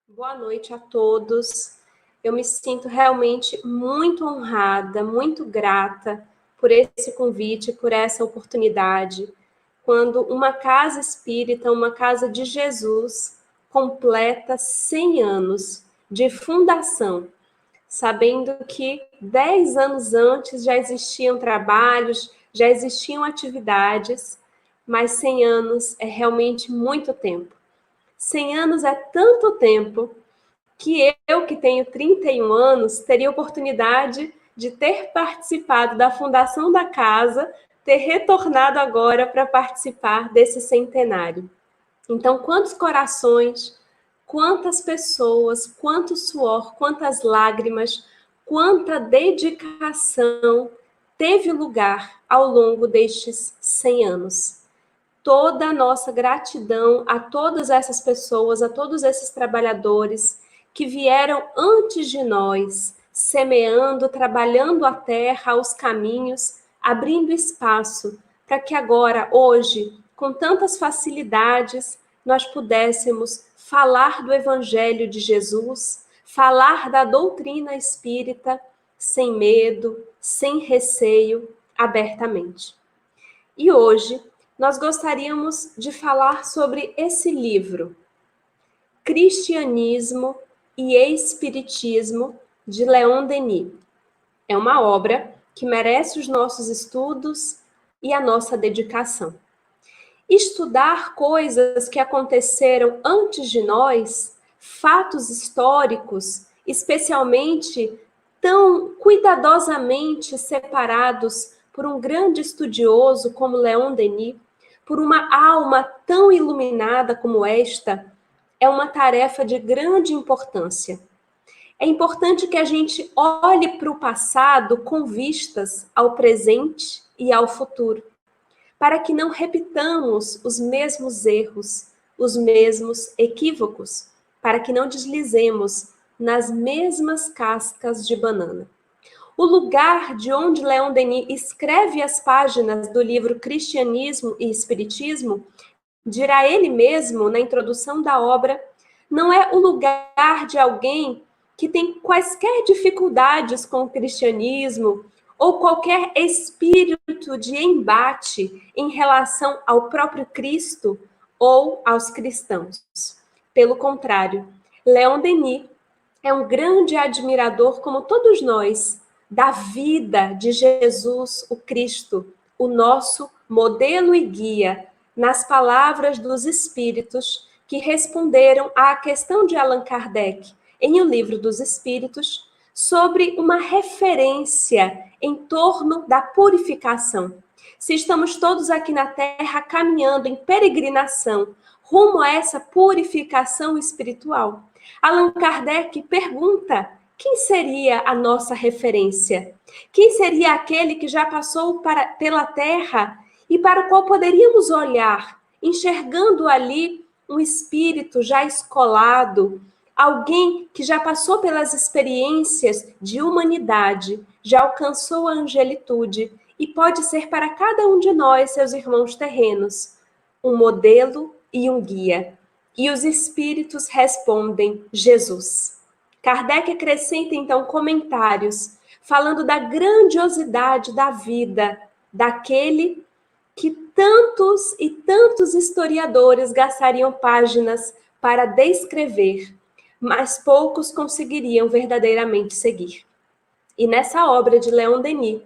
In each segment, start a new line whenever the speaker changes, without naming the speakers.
Boa noite a todos. Eu me sinto realmente muito honrada, muito grata por esse convite, por essa oportunidade. Quando uma casa espírita, uma casa de Jesus, completa 100 anos de fundação, sabendo que 10 anos antes já existiam trabalhos, já existiam atividades, mas 100 anos é realmente muito tempo. 100 anos é tanto tempo que eu, que tenho 31 anos, teria oportunidade de ter participado da fundação da casa, ter retornado agora para participar desse centenário. Então, quantos corações, quantas pessoas, quanto suor, quantas lágrimas, quanta dedicação teve lugar ao longo destes 100 anos. Toda a nossa gratidão a todas essas pessoas, a todos esses trabalhadores que vieram antes de nós, semeando, trabalhando a terra, os caminhos, abrindo espaço para que agora, hoje, com tantas facilidades, nós pudéssemos falar do Evangelho de Jesus, falar da doutrina espírita, sem medo, sem receio, abertamente. E hoje, nós gostaríamos de falar sobre esse livro, Cristianismo e Espiritismo, de Leon Denis. É uma obra que merece os nossos estudos e a nossa dedicação. Estudar coisas que aconteceram antes de nós, fatos históricos, especialmente tão cuidadosamente separados por um grande estudioso como Leon Denis, por uma alma tão iluminada como esta, é uma tarefa de grande importância. É importante que a gente olhe para o passado com vistas ao presente e ao futuro, para que não repitamos os mesmos erros, os mesmos equívocos, para que não deslizemos nas mesmas cascas de banana. O lugar de onde Leon Denis escreve as páginas do livro Cristianismo e Espiritismo, dirá ele mesmo na introdução da obra, não é o lugar de alguém que tem quaisquer dificuldades com o cristianismo ou qualquer espírito de embate em relação ao próprio Cristo ou aos cristãos. Pelo contrário, Leon Denis é um grande admirador, como todos nós, da vida de Jesus, o Cristo, o nosso modelo e guia, nas palavras dos espíritos que responderam à questão de Allan Kardec, em O Livro dos Espíritos, sobre uma referência em torno da purificação. Se estamos todos aqui na Terra caminhando em peregrinação rumo a essa purificação espiritual, Allan Kardec pergunta: quem seria a nossa referência? Quem seria aquele que já passou pela Terra e para o qual poderíamos olhar, enxergando ali um espírito já escolado, alguém que já passou pelas experiências de humanidade, já alcançou a angelitude e pode ser para cada um de nós, seus irmãos terrenos, um modelo e um guia. E os espíritos respondem: Jesus. Kardec acrescenta então comentários falando da grandiosidade da vida daquele que tantos e tantos historiadores gastariam páginas para descrever, mas poucos conseguiriam verdadeiramente seguir. E nessa obra de Leon Denis,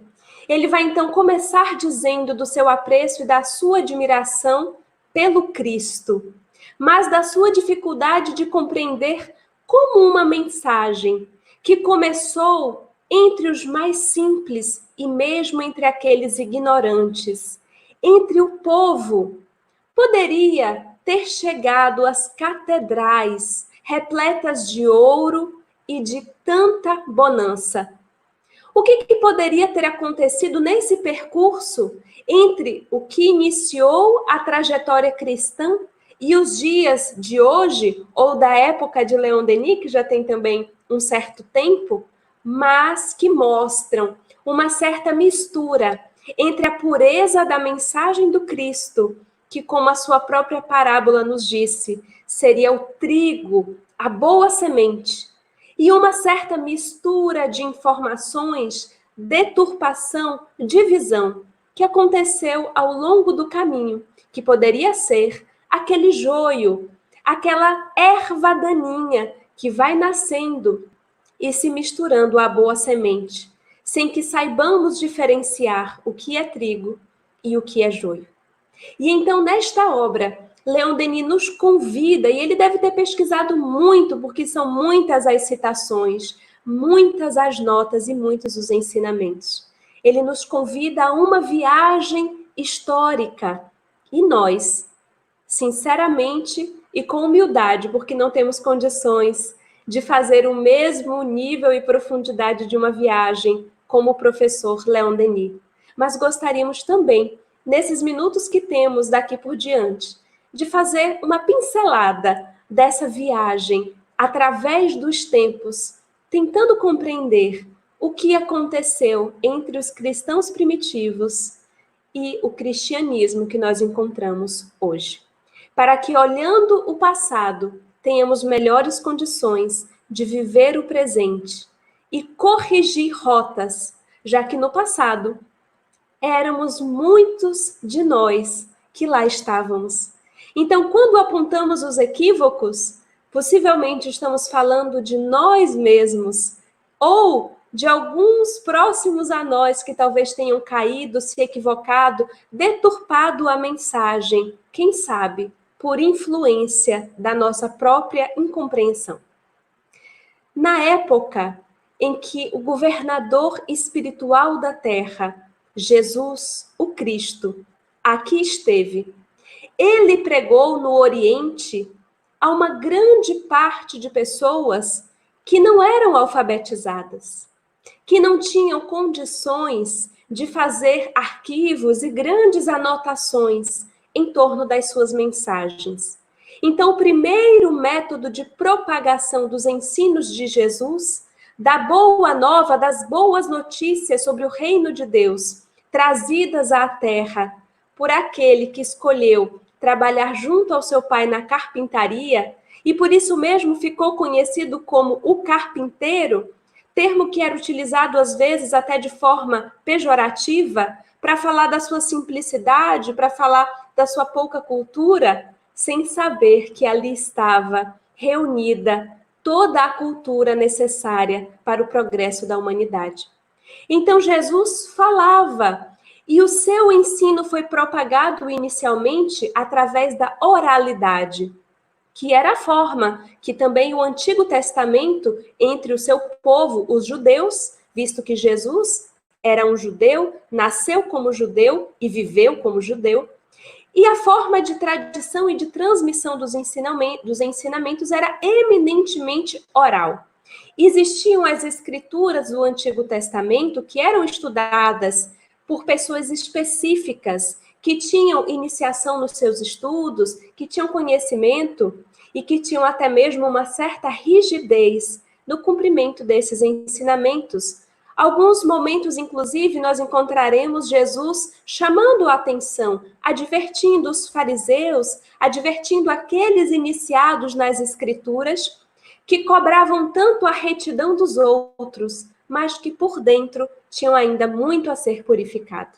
ele vai então começar dizendo do seu apreço e da sua admiração pelo Cristo, mas da sua dificuldade de compreender como uma mensagem que começou entre os mais simples e mesmo entre aqueles ignorantes, entre o povo, poderia ter chegado às catedrais repletas de ouro e de tanta bonança. O que poderia ter acontecido nesse percurso entre o que iniciou a trajetória cristã e os dias de hoje, ou da época de Leon Denis, que já tem também um certo tempo, mas que mostram uma certa mistura entre a pureza da mensagem do Cristo, que, como a sua própria parábola nos disse, seria o trigo a boa semente, e uma certa mistura de informações, deturpação, divisão, que aconteceu ao longo do caminho, que poderia ser aquele joio, aquela erva daninha que vai nascendo e se misturando à boa semente, sem que saibamos diferenciar o que é trigo e o que é joio. E então, nesta obra, Leon Denis nos convida, e ele deve ter pesquisado muito, porque são muitas as citações, muitas as notas e muitos os ensinamentos. Ele nos convida a uma viagem histórica. E nós, sinceramente e com humildade, porque não temos condições de fazer o mesmo nível e profundidade de uma viagem como o professor Leon Denis. Mas gostaríamos também, nesses minutos que temos daqui por diante, de fazer uma pincelada dessa viagem através dos tempos, tentando compreender o que aconteceu entre os cristãos primitivos e o cristianismo que nós encontramos hoje. Para que, olhando o passado, tenhamos melhores condições de viver o presente e corrigir rotas, já que no passado éramos muitos de nós que lá estávamos. Então, quando apontamos os equívocos, possivelmente estamos falando de nós mesmos ou de alguns próximos a nós que talvez tenham caído, se equivocado, deturpado a mensagem, quem sabe, por influência da nossa própria incompreensão. Na época em que o governador espiritual da terra, Jesus, o Cristo, aqui esteve, ele pregou no Oriente a uma grande parte de pessoas que não eram alfabetizadas, que não tinham condições de fazer arquivos e grandes anotações em torno das suas mensagens. Então, o primeiro método de propagação dos ensinos de Jesus, da boa nova, das boas notícias sobre o reino de Deus, trazidas à terra por aquele que escolheu trabalhar junto ao seu pai na carpintaria, e por isso mesmo ficou conhecido como o carpinteiro, termo que era utilizado às vezes até de forma pejorativa, para falar da sua simplicidade, para falar da sua pouca cultura, sem saber que ali estava reunida toda a cultura necessária para o progresso da humanidade. Então Jesus falava, e o seu ensino foi propagado inicialmente através da oralidade, que era a forma que também o Antigo Testamento, entre o seu povo, os judeus, visto que Jesus era um judeu, nasceu como judeu e viveu como judeu, e a forma de tradição e de transmissão dos ensinamentos era eminentemente oral. Existiam as escrituras do Antigo Testamento que eram estudadas por pessoas específicas, que tinham iniciação nos seus estudos, que tinham conhecimento e que tinham até mesmo uma certa rigidez no cumprimento desses ensinamentos. Alguns momentos, inclusive, nós encontraremos Jesus chamando a atenção, advertindo os fariseus, advertindo aqueles iniciados nas Escrituras, que cobravam tanto a retidão dos outros, mas que por dentro tinham ainda muito a ser purificado.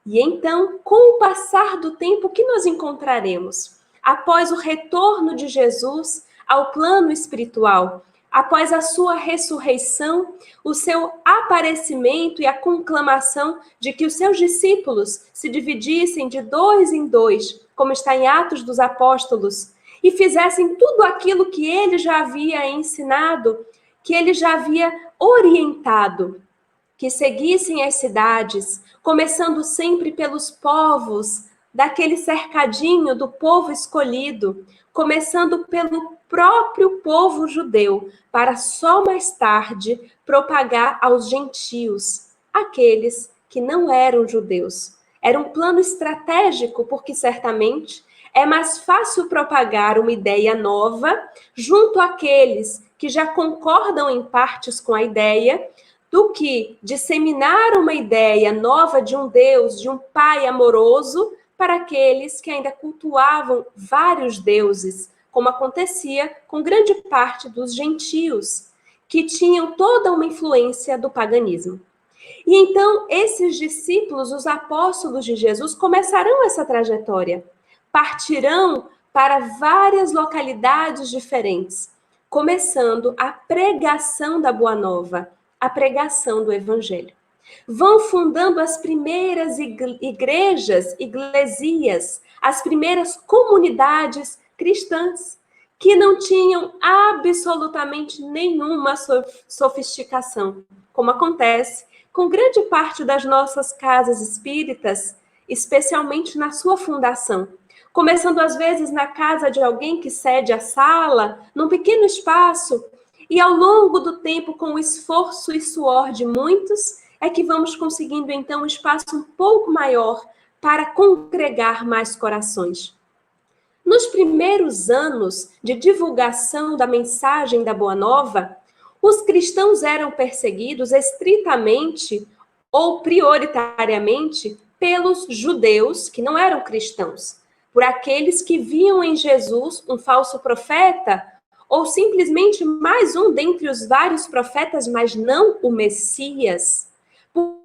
E então, com o passar do tempo, o que nós encontraremos? Após o retorno de Jesus ao plano espiritual, após a sua ressurreição, o seu aparecimento e a conclamação de que os seus discípulos se dividissem de 2 em 2, como está em Atos dos Apóstolos, e fizessem tudo aquilo que ele já havia ensinado, que ele já havia orientado, que seguissem as cidades, começando sempre pelos povos, daquele cercadinho do povo escolhido, começando pelo próprio povo judeu, para só mais tarde propagar aos gentios, aqueles que não eram judeus. Era um plano estratégico, porque certamente é mais fácil propagar uma ideia nova junto àqueles que já concordam em partes com a ideia, do que disseminar uma ideia nova de um Deus, de um Pai amoroso, para aqueles que ainda cultuavam vários deuses, como acontecia com grande parte dos gentios, que tinham toda uma influência do paganismo. E então, esses discípulos, os apóstolos de Jesus, começarão essa trajetória. Partirão para várias localidades diferentes, começando a pregação da Boa Nova, a pregação do Evangelho. Vão fundando as primeiras igrejas, iglesias, as primeiras comunidades cristãs, que não tinham absolutamente nenhuma sofisticação, como acontece com grande parte das nossas casas espíritas, especialmente na sua fundação. Começando, às vezes, na casa de alguém que cede a sala, num pequeno espaço, e ao longo do tempo, com o esforço e suor de muitos, é que vamos conseguindo, então, um espaço um pouco maior para congregar mais corações. Nos primeiros anos de divulgação da mensagem da Boa Nova, os cristãos eram perseguidos estritamente ou prioritariamente pelos judeus que não eram cristãos, por aqueles que viam em Jesus um falso profeta ou simplesmente mais um dentre os vários profetas, mas não o Messias.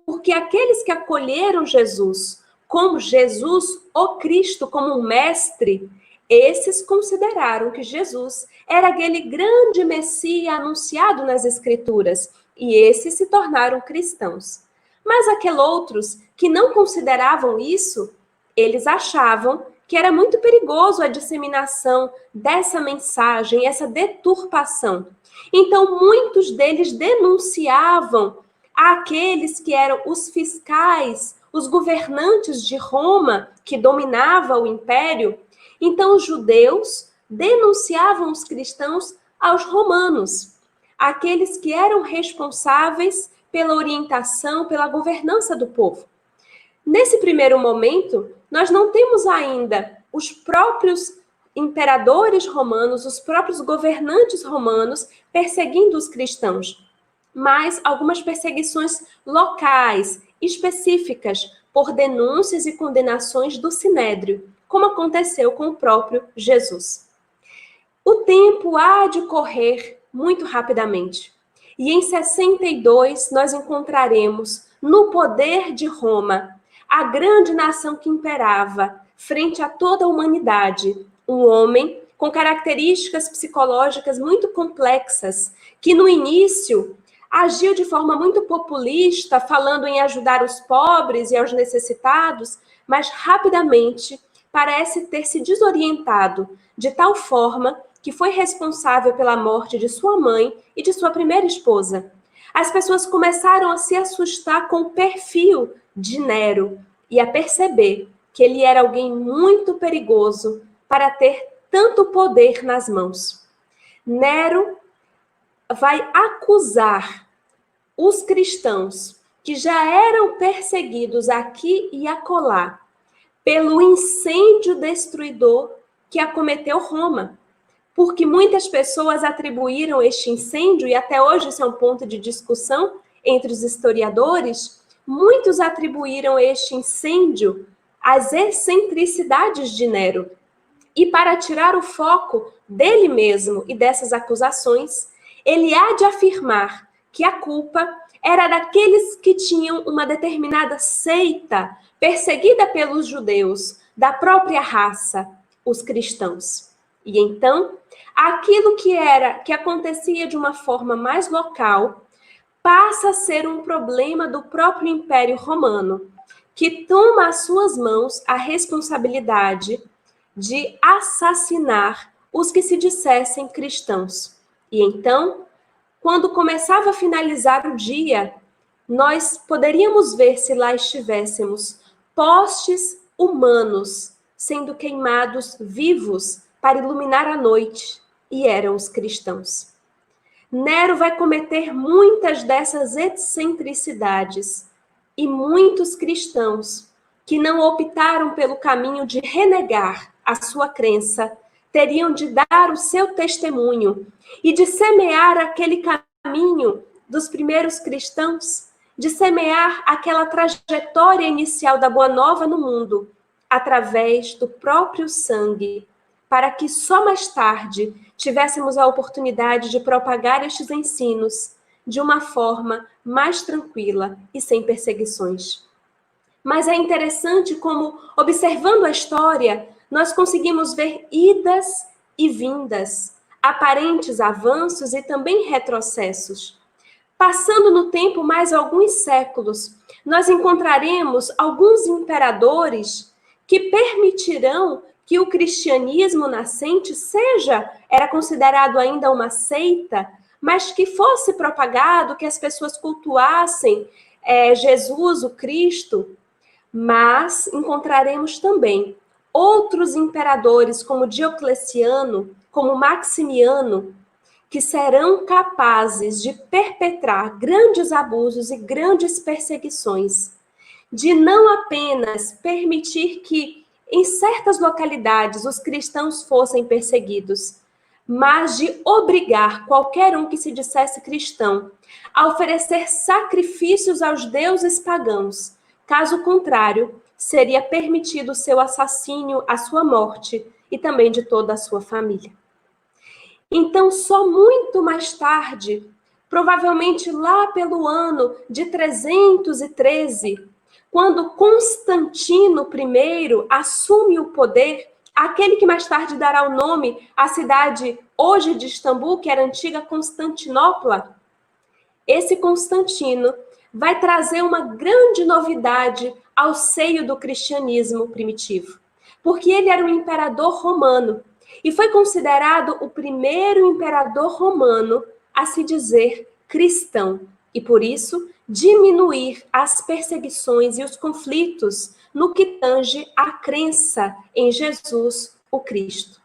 Porque aqueles que acolheram Jesus como Jesus, o Cristo, como um mestre, esses consideraram que Jesus era aquele grande Messias anunciado nas Escrituras, e esses se tornaram cristãos. Mas aqueles outros que não consideravam isso, eles achavam que era muito perigoso a disseminação dessa mensagem, essa deturpação. Então, muitos deles denunciavam àqueles que eram os fiscais, os governantes de Roma, que dominava o império. Então, os judeus denunciavam os cristãos aos romanos, aqueles que eram responsáveis pela orientação, pela governança do povo. Nesse primeiro momento, nós não temos ainda os próprios imperadores romanos, os próprios governantes romanos perseguindo os cristãos, mas algumas perseguições locais, específicas, por denúncias e condenações do Sinédrio, como aconteceu com o próprio Jesus. O tempo há de correr muito rapidamente, e em 62 nós encontraremos, no poder de Roma, a grande nação que imperava frente a toda a humanidade, um homem com características psicológicas muito complexas, que no início agiu de forma muito populista, falando em ajudar os pobres e os necessitados, mas rapidamente parece ter se desorientado de tal forma que foi responsável pela morte de sua mãe e de sua primeira esposa. As pessoas começaram a se assustar com o perfil de Nero e a perceber que ele era alguém muito perigoso para ter tanto poder nas mãos. Nero vai acusar os cristãos que já eram perseguidos aqui e acolá pelo incêndio destruidor que acometeu Roma. Porque muitas pessoas atribuíram este incêndio, e até hoje isso é um ponto de discussão entre os historiadores, muitos atribuíram este incêndio às excentricidades de Nero. E para tirar o foco dele mesmo e dessas acusações, ele há de afirmar que a culpa era daqueles que tinham uma determinada seita perseguida pelos judeus, da própria raça, os cristãos. E então, aquilo que acontecia de uma forma mais local, passa a ser um problema do próprio Império Romano, que toma às suas mãos a responsabilidade de assassinar os que se dissessem cristãos. E então, quando começava a finalizar o dia, nós poderíamos ver, se lá estivéssemos, postes humanos sendo queimados vivos para iluminar a noite, e eram os cristãos. Nero vai cometer muitas dessas excentricidades, e muitos cristãos que não optaram pelo caminho de renegar a sua crença, teriam de dar o seu testemunho e de semear aquele caminho dos primeiros cristãos, de semear aquela trajetória inicial da Boa Nova no mundo, através do próprio sangue, para que só mais tarde tivéssemos a oportunidade de propagar estes ensinos de uma forma mais tranquila e sem perseguições. Mas é interessante como, observando a história, nós conseguimos ver idas e vindas, aparentes avanços e também retrocessos. Passando no tempo mais alguns séculos, nós encontraremos alguns imperadores que permitirão que o cristianismo nascente era considerado ainda uma seita, mas que fosse propagado, que as pessoas cultuassem Jesus, o Cristo. Mas encontraremos também outros imperadores, como Diocleciano, como Maximiano, que serão capazes de perpetrar grandes abusos e grandes perseguições, de não apenas permitir que em certas localidades os cristãos fossem perseguidos, mas de obrigar qualquer um que se dissesse cristão a oferecer sacrifícios aos deuses pagãos. Caso contrário, seria permitido o seu assassínio, a sua morte e também de toda a sua família. Então, só muito mais tarde, provavelmente lá pelo ano de 313, quando Constantino I assume o poder, aquele que mais tarde dará o nome à cidade hoje de Istambul, que era a antiga Constantinopla, esse Constantino vai trazer uma grande novidade ao seio do cristianismo primitivo, porque ele era um imperador romano e foi considerado o primeiro imperador romano a se dizer cristão e, por isso, diminuir as perseguições e os conflitos no que tange à crença em Jesus, o Cristo.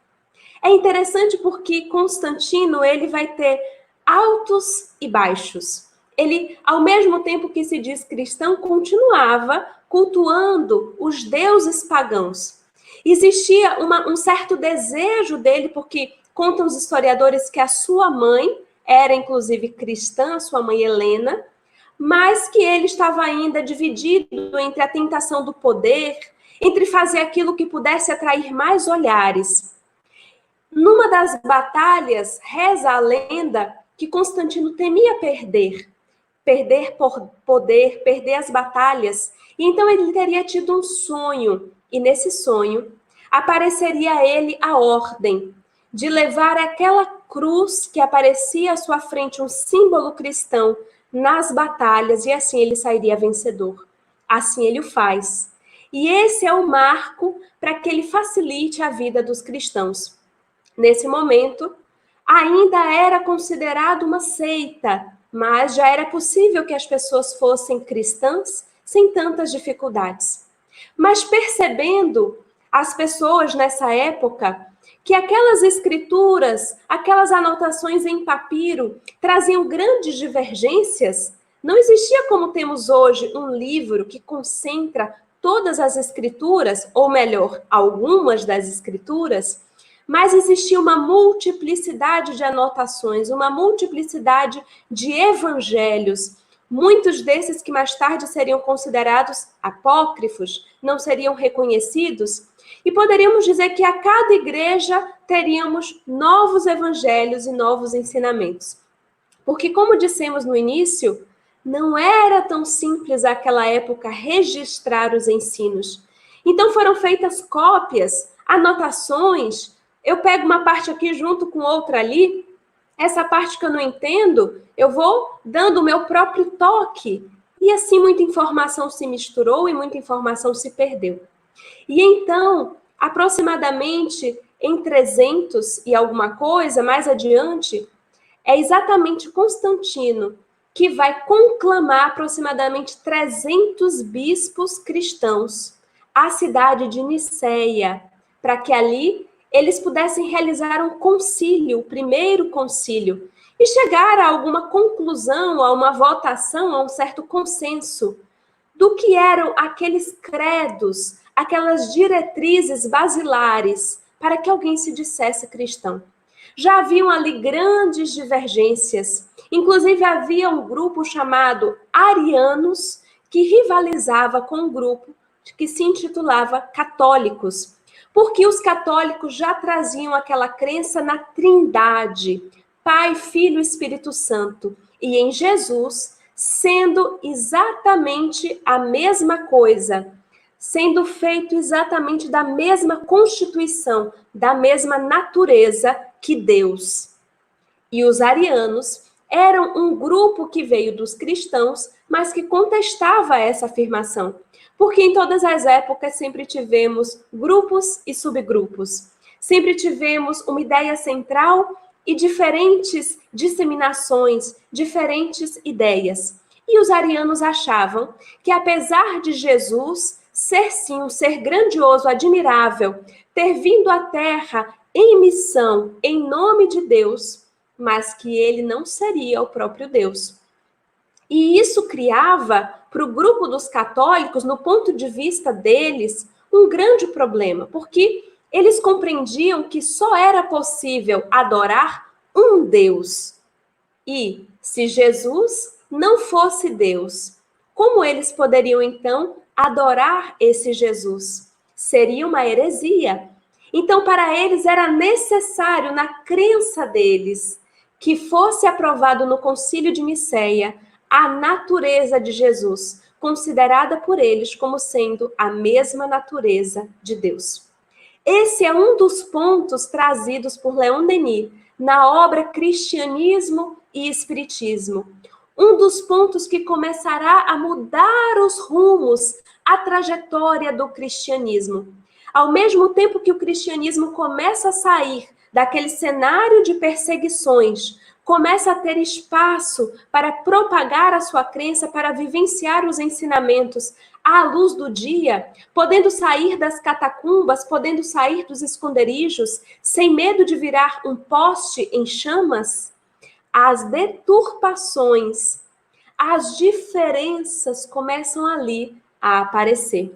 É interessante porque Constantino ele vai ter altos e baixos. Ele, ao mesmo tempo que se diz cristão, continuava cultuando os deuses pagãos. Existia um certo desejo dele, porque contam os historiadores que a sua mãe era, inclusive, cristã, sua mãe Helena, mas que ele estava ainda dividido entre a tentação do poder, entre fazer aquilo que pudesse atrair mais olhares. Numa das batalhas, reza a lenda que Constantino temia perder por poder, perder as batalhas. E então ele teria tido um sonho, e nesse sonho apareceria a ele a ordem de levar aquela cruz que aparecia à sua frente, um símbolo cristão, nas batalhas, e assim ele sairia vencedor. Assim ele o faz. E esse é o marco para que ele facilite a vida dos cristãos. Nesse momento, ainda era considerado uma seita, mas já era possível que as pessoas fossem cristãs sem tantas dificuldades. Mas percebendo as pessoas nessa época que aquelas escrituras, aquelas anotações em papiro traziam grandes divergências, não existia como temos hoje um livro que concentra todas as escrituras, ou melhor, algumas das escrituras, mas existia uma multiplicidade de anotações, uma multiplicidade de evangelhos, muitos desses que mais tarde seriam considerados apócrifos, não seriam reconhecidos, e poderíamos dizer que a cada igreja teríamos novos evangelhos e novos ensinamentos. Porque, como dissemos no início, não era tão simples naquela época registrar os ensinos. Então foram feitas cópias, anotações. Eu pego uma parte aqui junto com outra ali. Essa parte que eu não entendo, eu vou dando o meu próprio toque. E assim muita informação se misturou e muita informação se perdeu. E então, aproximadamente em 300 e alguma coisa, mais adiante, é exatamente Constantino que vai conclamar aproximadamente 300 bispos cristãos à cidade de Niceia, para que ali eles pudessem realizar um concílio, o primeiro concílio, e chegar a alguma conclusão, a uma votação, a um certo consenso do que eram aqueles credos, aquelas diretrizes basilares para que alguém se dissesse cristão. Já haviam ali grandes divergências, inclusive havia um grupo chamado Arianos que rivalizava com um grupo que se intitulava Católicos, porque os católicos já traziam aquela crença na Trindade, Pai, Filho e Espírito Santo, e em Jesus, sendo exatamente a mesma coisa, sendo feito exatamente da mesma constituição, da mesma natureza que Deus. E os arianos eram um grupo que veio dos cristãos, mas que contestava essa afirmação. Porque em todas as épocas sempre tivemos grupos e subgrupos. Sempre tivemos uma ideia central e diferentes disseminações, diferentes ideias. E os arianos achavam que, apesar de Jesus ser sim um ser grandioso, admirável, ter vindo à Terra em missão, em nome de Deus, mas que ele não seria o próprio Deus. E isso criava, para o grupo dos católicos, no ponto de vista deles, um grande problema, porque eles compreendiam que só era possível adorar um Deus. E, se Jesus não fosse Deus, como eles poderiam, então, adorar esse Jesus? Seria uma heresia. Então, para eles, era necessário, na crença deles, que fosse aprovado no Concílio de Nicéia a natureza de Jesus, considerada por eles como sendo a mesma natureza de Deus. Esse é um dos pontos trazidos por Leon Denis na obra Cristianismo e Espiritismo. Um dos pontos que começará a mudar os rumos, a trajetória do cristianismo. Ao mesmo tempo que o cristianismo começa a sair daquele cenário de perseguições, começa a ter espaço para propagar a sua crença, para vivenciar os ensinamentos à luz do dia, podendo sair das catacumbas, podendo sair dos esconderijos, sem medo de virar um poste em chamas, as deturpações, as diferenças começam ali a aparecer.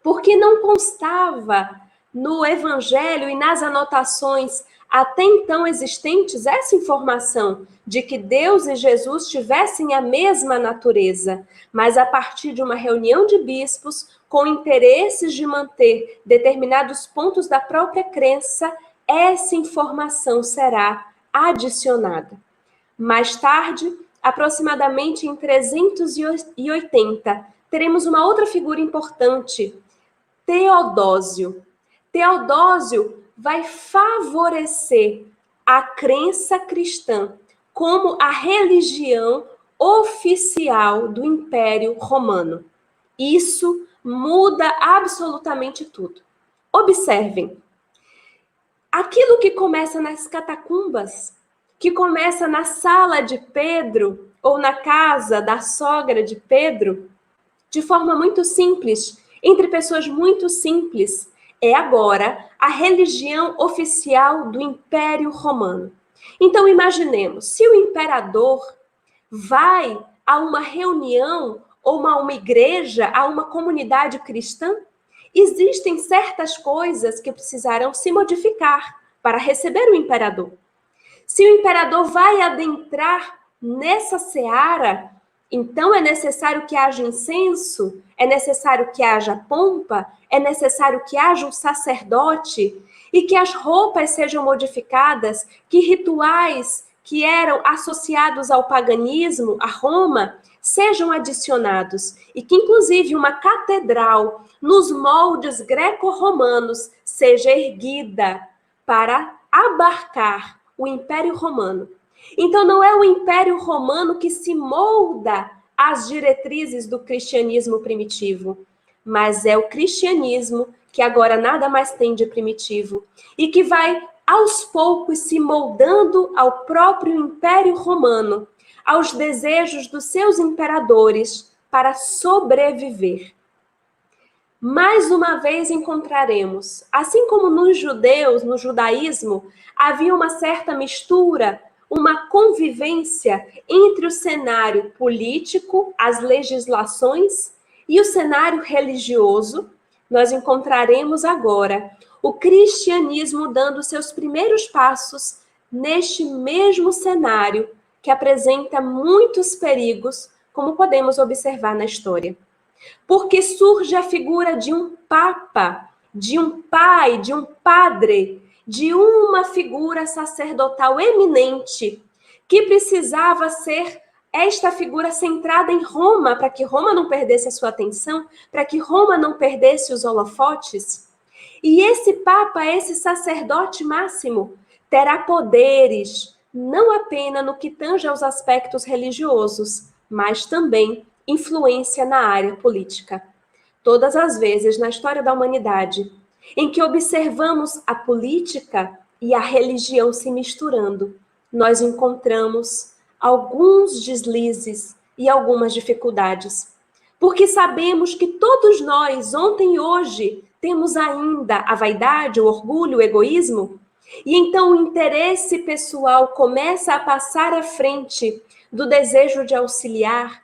Porque não constava no Evangelho e nas anotações até então existentes essa informação de que Deus e Jesus tivessem a mesma natureza, mas a partir de uma reunião de bispos com interesses de manter determinados pontos da própria crença, essa informação será adicionada. Mais tarde, aproximadamente em 380, teremos uma outra figura importante, Teodósio. Teodósio vai favorecer a crença cristã como a religião oficial do Império Romano. Isso muda absolutamente tudo. Observem, aquilo que começa nas catacumbas, que começa na sala de Pedro ou na casa da sogra de Pedro, de forma muito simples, entre pessoas muito simples, é agora a religião oficial do Império Romano. Então, imaginemos, se o imperador vai a uma reunião ou a uma igreja, a uma comunidade cristã, existem certas coisas que precisarão se modificar para receber o imperador. Se o imperador vai adentrar nessa seara, então é necessário que haja incenso, é necessário que haja pompa, é necessário que haja um sacerdote e que as roupas sejam modificadas, que rituais que eram associados ao paganismo, a Roma, sejam adicionados e que inclusive uma catedral nos moldes greco-romanos seja erguida para abarcar o Império Romano. Então, não é o Império Romano que se molda às diretrizes do cristianismo primitivo, mas é o cristianismo que agora nada mais tem de primitivo e que vai, aos poucos, se moldando ao próprio Império Romano, aos desejos dos seus imperadores para sobreviver. Mais uma vez encontraremos, assim como nos judeus, no judaísmo, havia uma certa mistura, uma convivência entre o cenário político, as legislações, e o cenário religioso, nós encontraremos agora o cristianismo dando seus primeiros passos neste mesmo cenário que apresenta muitos perigos, como podemos observar na história. Porque surge a figura de um papa, de um pai, de um padre, de uma figura sacerdotal eminente, que precisava ser esta figura centrada em Roma, para que Roma não perdesse a sua atenção, para que Roma não perdesse os holofotes. E esse Papa, esse sacerdote máximo, terá poderes, não apenas no que tange aos aspectos religiosos, mas também influência na área política. Todas as vezes na história da humanidade em que observamos a política e a religião se misturando, nós encontramos alguns deslizes e algumas dificuldades. Porque sabemos que todos nós, ontem e hoje, temos ainda a vaidade, o orgulho, o egoísmo, e então o interesse pessoal começa a passar à frente do desejo de auxiliar,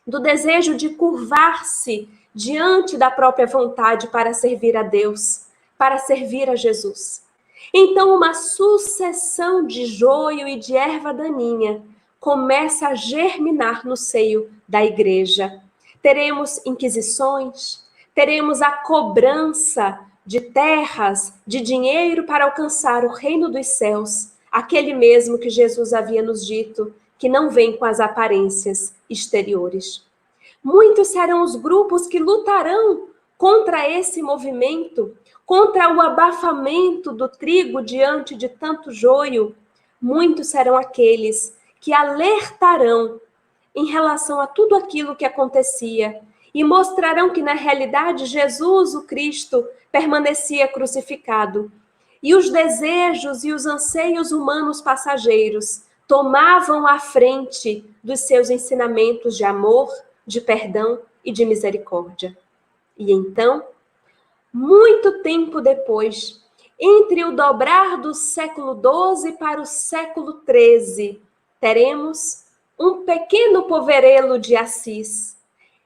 do desejo de curvar-se diante da própria vontade para servir a Deus, para servir a Jesus. Então, uma sucessão de joio e de erva daninha começa a germinar no seio da igreja. Teremos inquisições, teremos a cobrança de terras, de dinheiro para alcançar o reino dos céus, aquele mesmo que Jesus havia nos dito, que não vem com as aparências exteriores. Muitos serão os grupos que lutarão contra esse movimento, contra o abafamento do trigo diante de tanto joio. Muitos serão aqueles que alertarão em relação a tudo aquilo que acontecia e mostrarão que, na realidade, Jesus, o Cristo, permanecia crucificado. E os desejos e os anseios humanos passageiros tomavam a frente dos seus ensinamentos de amor, de perdão e de misericórdia. E então, muito tempo depois, entre o dobrar do século XII para o século XIII, teremos um pequeno poverelo de Assis,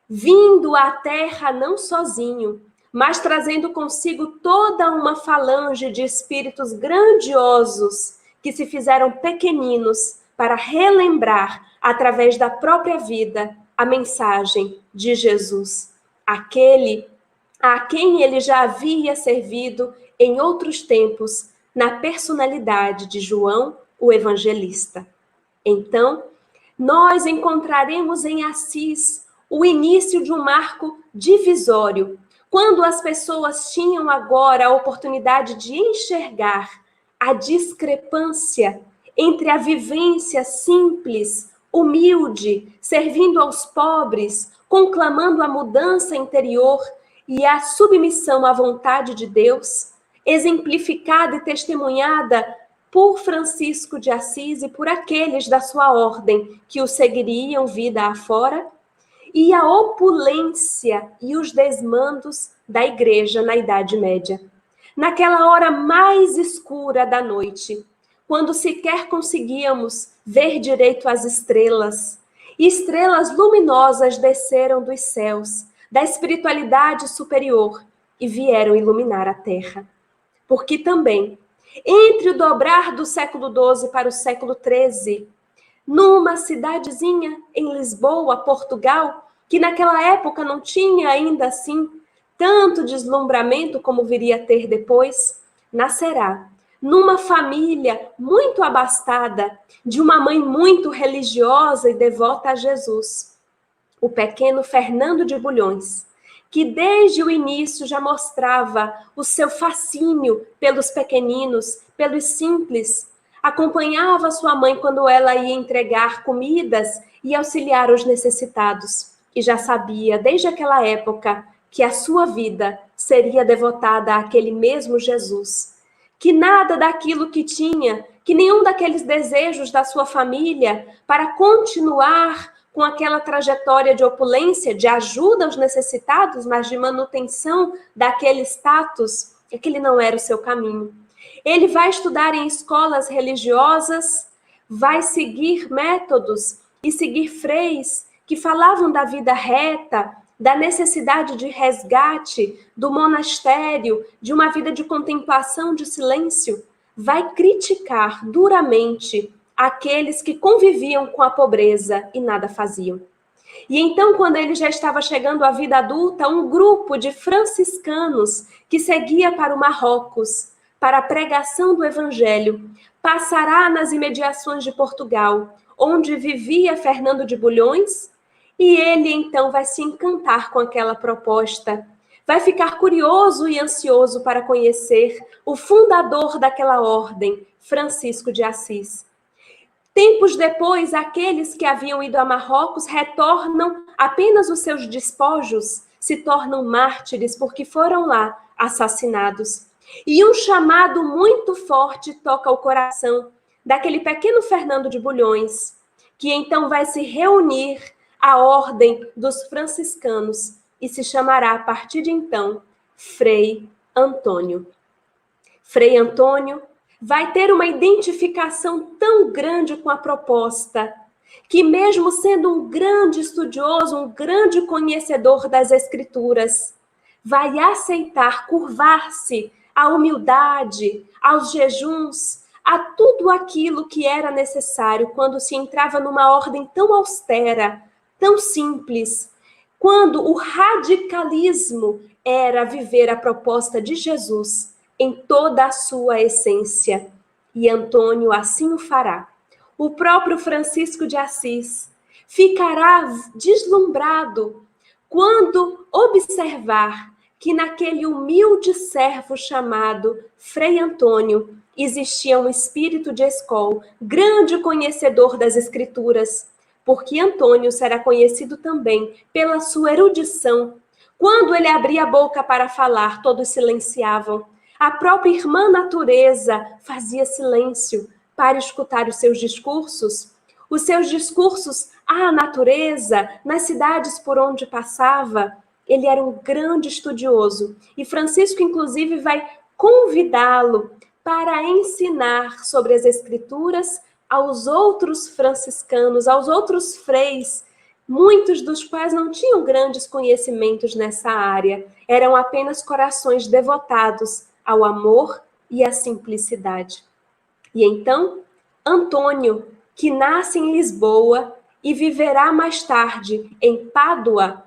vindo à terra não sozinho, mas trazendo consigo toda uma falange de espíritos grandiosos que se fizeram pequeninos para relembrar, através da própria vida, a mensagem de Jesus, aquele a quem ele já havia servido em outros tempos, na personalidade de João, o evangelista. Então, nós encontraremos em Assis o início de um marco divisório, quando as pessoas tinham agora a oportunidade de enxergar a discrepância entre a vivência simples, humilde, servindo aos pobres, conclamando a mudança interior e a submissão à vontade de Deus, exemplificada e testemunhada por Francisco de Assis e por aqueles da sua ordem que o seguiriam vida afora, e a opulência e os desmandos da igreja na Idade Média. Naquela hora mais escura da noite, quando sequer conseguíamos ver direito as estrelas, e estrelas luminosas desceram dos céus, da espiritualidade superior, e vieram iluminar a terra. Porque também, entre o dobrar do século XII para o século XIII, numa cidadezinha em Lisboa, Portugal, que naquela época não tinha ainda assim tanto deslumbramento como viria a ter depois, nascerá numa família muito abastada, de uma mãe muito religiosa e devota a Jesus, o pequeno Fernando de Bulhões, que desde o início já mostrava o seu fascínio pelos pequeninos, pelos simples, acompanhava sua mãe quando ela ia entregar comidas e auxiliar os necessitados, e já sabia desde aquela época que a sua vida seria devotada àquele mesmo Jesus, que nada daquilo que tinha, que nenhum daqueles desejos da sua família para continuar com aquela trajetória de opulência, de ajuda aos necessitados, mas de manutenção daquele status, aquele não era o seu caminho. Ele vai estudar em escolas religiosas, vai seguir métodos e seguir freis que falavam da vida reta, da necessidade de resgate, do monastério, de uma vida de contemplação, de silêncio, vai criticar duramente aqueles que conviviam com a pobreza e nada faziam. E então, quando ele já estava chegando à vida adulta, um grupo de franciscanos que seguia para o Marrocos, para a pregação do Evangelho, passará nas imediações de Portugal, onde vivia Fernando de Bulhões, e ele então vai se encantar com aquela proposta, vai ficar curioso e ansioso para conhecer o fundador daquela ordem, Francisco de Assis. Tempos depois, aqueles que haviam ido a Marrocos retornam apenas os seus despojos, se tornam mártires porque foram lá assassinados. E um chamado muito forte toca o coração daquele pequeno Fernando de Bulhões, que então vai se reunir à ordem dos franciscanos e se chamará a partir de então Frei Antônio. Frei Antônio vai ter uma identificação tão grande com a proposta, que mesmo sendo um grande estudioso, um grande conhecedor das Escrituras, vai aceitar curvar-se à humildade, aos jejuns, a tudo aquilo que era necessário quando se entrava numa ordem tão austera, tão simples, quando o radicalismo era viver a proposta de Jesus em toda a sua essência. E Antônio assim o fará. O próprio Francisco de Assis ficará deslumbrado quando observar que naquele humilde servo chamado Frei Antônio existia um espírito de escola, grande conhecedor das Escrituras, porque Antônio será conhecido também pela sua erudição. Quando ele abria a boca para falar, todos silenciavam. A própria irmã natureza fazia silêncio para escutar os seus discursos. Os seus discursos à natureza, nas cidades por onde passava, ele era um grande estudioso. E Francisco, inclusive, vai convidá-lo para ensinar sobre as Escrituras aos outros franciscanos, aos outros freis, muitos dos quais não tinham grandes conhecimentos nessa área, eram apenas corações devotados ao amor e à simplicidade. E então, Antônio, que nasce em Lisboa e viverá mais tarde em Pádua,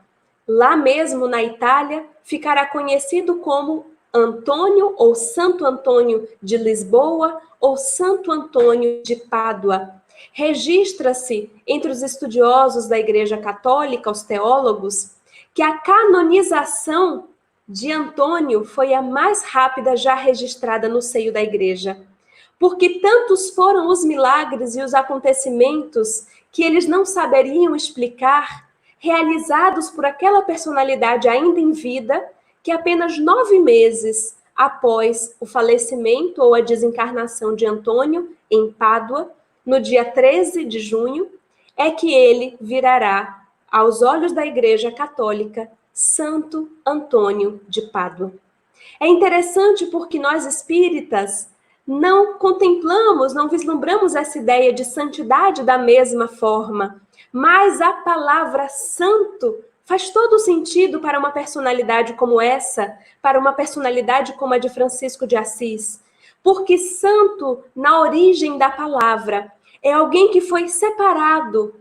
lá mesmo na Itália, ficará conhecido como Antônio ou Santo Antônio de Lisboa ou Santo Antônio de Pádua. Registra-se entre os estudiosos da Igreja Católica, os teólogos, que a canonização de Antônio foi a mais rápida já registrada no seio da Igreja, porque tantos foram os milagres e os acontecimentos que eles não saberiam explicar, realizados por aquela personalidade ainda em vida, que apenas 9 meses após o falecimento ou a desencarnação de Antônio, em Pádua, no dia 13 de junho, é que ele virará, aos olhos da Igreja Católica, Santo Antônio de Pádua. É interessante porque nós espíritas não contemplamos, não vislumbramos essa ideia de santidade da mesma forma, mas a palavra santo faz todo sentido para uma personalidade como essa, para uma personalidade como a de Francisco de Assis, porque santo, na origem da palavra, é alguém que foi separado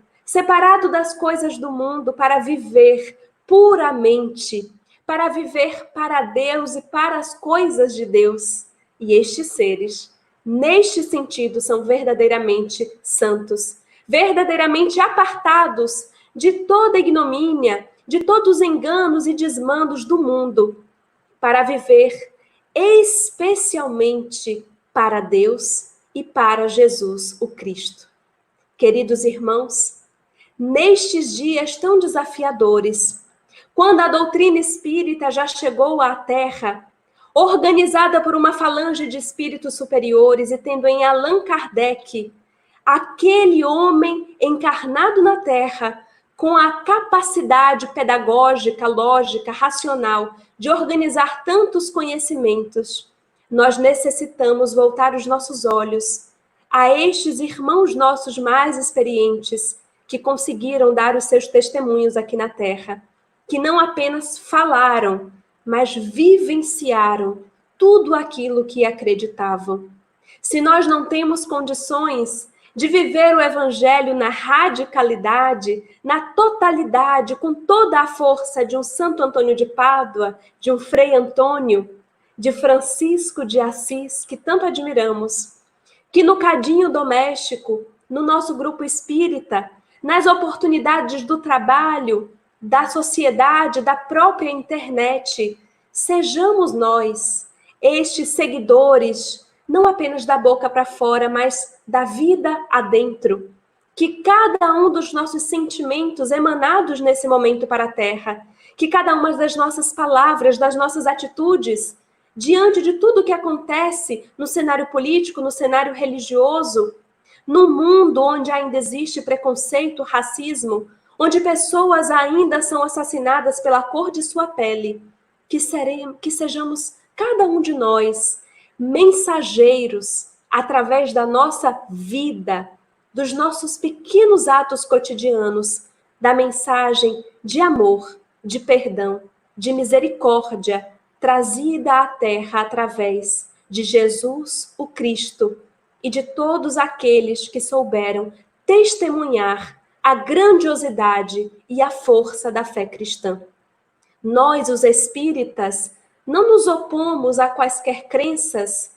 das coisas do mundo para viver puramente, para viver para Deus e para as coisas de Deus. E estes seres, neste sentido, são verdadeiramente santos, verdadeiramente apartados de toda ignomínia, de todos os enganos e desmandos do mundo, para viver especialmente para Deus e para Jesus, o Cristo. Queridos irmãos, nestes dias tão desafiadores, quando a doutrina espírita já chegou à Terra, organizada por uma falange de espíritos superiores e tendo em Allan Kardec, aquele homem encarnado na Terra, com a capacidade pedagógica, lógica, racional de organizar tantos conhecimentos, nós necessitamos voltar os nossos olhos a estes irmãos nossos mais experientes que conseguiram dar os seus testemunhos aqui na Terra, que não apenas falaram, mas vivenciaram tudo aquilo que acreditavam. Se nós não temos condições de viver o Evangelho na radicalidade, na totalidade, com toda a força de um Santo Antônio de Pádua, de um Frei Antônio, de Francisco de Assis, que tanto admiramos, que no cadinho doméstico, no nosso grupo espírita, nas oportunidades do trabalho, da sociedade, da própria internet, sejamos nós, estes seguidores, não apenas da boca para fora, mas da vida adentro. Que cada um dos nossos sentimentos emanados nesse momento para a Terra, que cada uma das nossas palavras, das nossas atitudes, diante de tudo que acontece no cenário político, no cenário religioso, num mundo onde ainda existe preconceito, racismo, onde pessoas ainda são assassinadas pela cor de sua pele, que sejamos cada um de nós mensageiros através da nossa vida, dos nossos pequenos atos cotidianos, da mensagem de amor, de perdão, de misericórdia, trazida à Terra através de Jesus, o Cristo, e de todos aqueles que souberam testemunhar a grandiosidade e a força da fé cristã. Nós, os espíritas, não nos opomos a quaisquer crenças,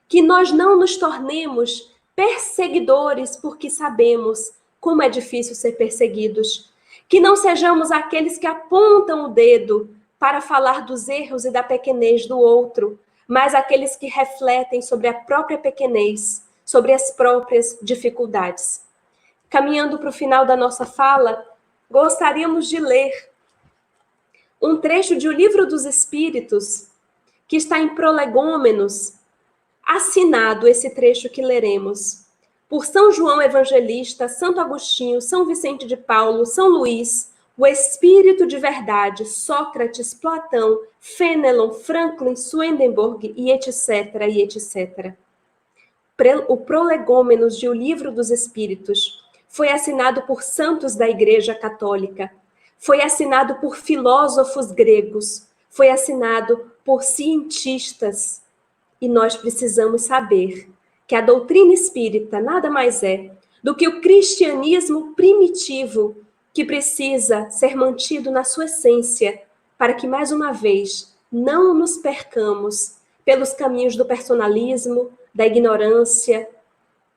que nós não nos tornemos perseguidores porque sabemos como é difícil ser perseguidos, que não sejamos aqueles que apontam o dedo para falar dos erros e da pequenez do outro, mas aqueles que refletem sobre a própria pequenez, sobre as próprias dificuldades. Caminhando para o final da nossa fala, gostaríamos de ler um trecho de O Livro dos Espíritos, que está em Prolegômenos, assinado esse trecho que leremos, por São João Evangelista, Santo Agostinho, São Vicente de Paulo, São Luís, o Espírito de Verdade, Sócrates, Platão, Fenelon, Franklin, Swedenborg e etc, e etc. O Prolegômenos de O Livro dos Espíritos foi assinado por santos da Igreja Católica, foi assinado por filósofos gregos, foi assinado por cientistas. E nós precisamos saber que a doutrina espírita nada mais é do que o cristianismo primitivo, que precisa ser mantido na sua essência, para que, mais uma vez, não nos percamos pelos caminhos do personalismo, da ignorância,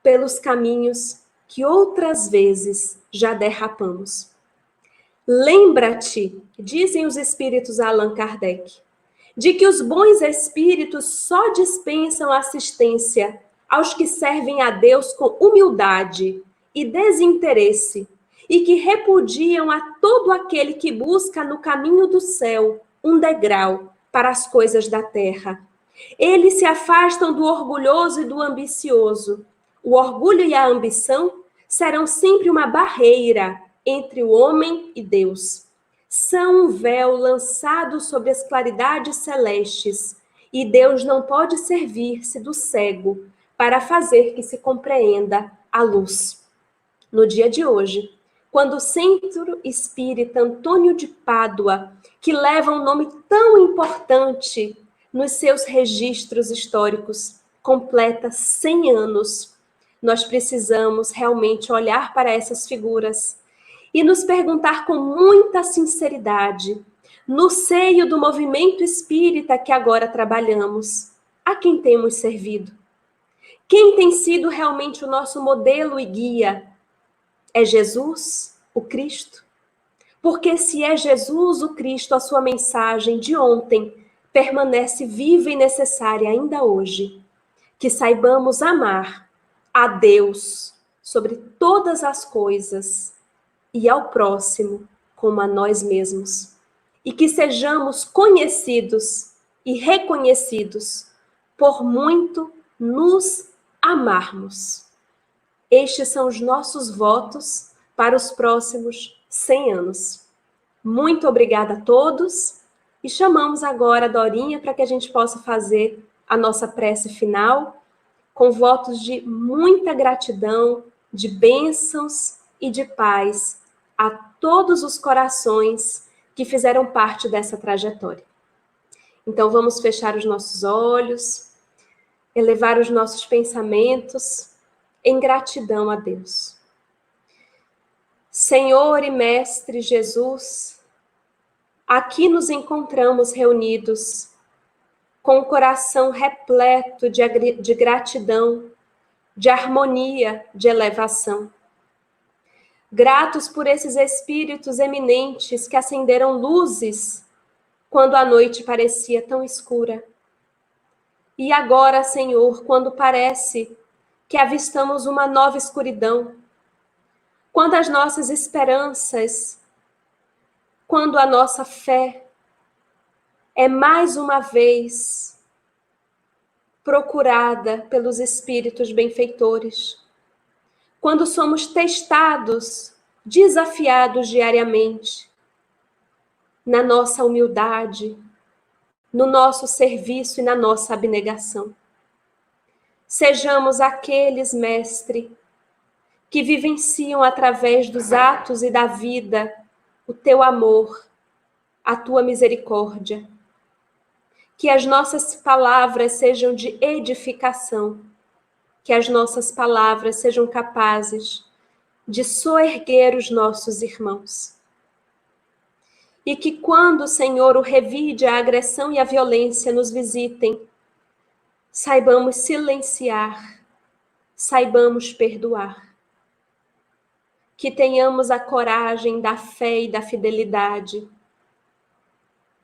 pelos caminhos que outras vezes já derrapamos. Lembra-te, dizem os espíritos a Allan Kardec, de que os bons espíritos só dispensam assistência aos que servem a Deus com humildade e desinteresse, e que repudiam a todo aquele que busca no caminho do céu um degrau para as coisas da terra. Eles se afastam do orgulhoso e do ambicioso. O orgulho e a ambição serão sempre uma barreira entre o homem e Deus. São um véu lançado sobre as claridades celestes, e Deus não pode servir-se do cego para fazer que se compreenda a luz. No dia de hoje, quando o Centro Espírita Antônio de Pádua, que leva um nome tão importante nos seus registros históricos, completa 100 anos, nós precisamos realmente olhar para essas figuras e nos perguntar com muita sinceridade, no seio do movimento espírita que agora trabalhamos, a quem temos servido? Quem tem sido realmente o nosso modelo e guia? É Jesus, o Cristo? Porque se é Jesus, o Cristo, a sua mensagem de ontem permanece viva e necessária ainda hoje. Que saibamos amar a Deus sobre todas as coisas e ao próximo como a nós mesmos. E que sejamos conhecidos e reconhecidos por muito nos amarmos. Estes são os nossos votos para os próximos 100 anos. Muito obrigada a todos e chamamos agora a Dorinha para que a gente possa fazer a nossa prece final com votos de muita gratidão, de bênçãos e de paz a todos os corações que fizeram parte dessa trajetória. Então vamos fechar os nossos olhos, elevar os nossos pensamentos em gratidão a Deus. Senhor e Mestre Jesus, aqui nos encontramos reunidos com o coração repleto de gratidão, de harmonia, de elevação. Gratos por esses espíritos eminentes que acenderam luzes quando a noite parecia tão escura. E agora, Senhor, quando parece que avistamos uma nova escuridão, quando as nossas esperanças, quando a nossa fé é mais uma vez procurada pelos espíritos benfeitores, quando somos testados, desafiados diariamente, na nossa humildade, no nosso serviço e na nossa abnegação. Sejamos aqueles, Mestre, que vivenciam através dos atos e da vida o teu amor, a tua misericórdia. Que as nossas palavras sejam de edificação, que as nossas palavras sejam capazes de soerguer os nossos irmãos. E que quando, Senhor, o revide, a agressão e a violência nos visitem, saibamos silenciar, saibamos perdoar. Que tenhamos a coragem da fé e da fidelidade.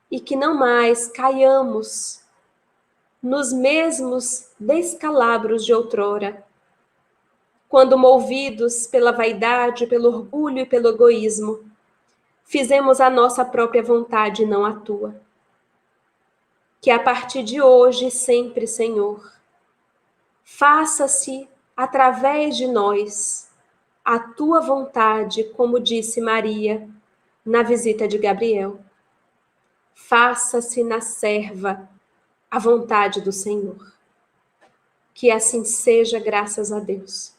E que não mais caiamos nos mesmos descalabros de outrora, quando movidos pela vaidade, pelo orgulho e pelo egoísmo, fizemos a nossa própria vontade e não a tua. Que a partir de hoje e sempre, Senhor, faça-se através de nós a tua vontade, como disse Maria na visita de Gabriel. Faça-se na serva a vontade do Senhor. Que assim seja, graças a Deus.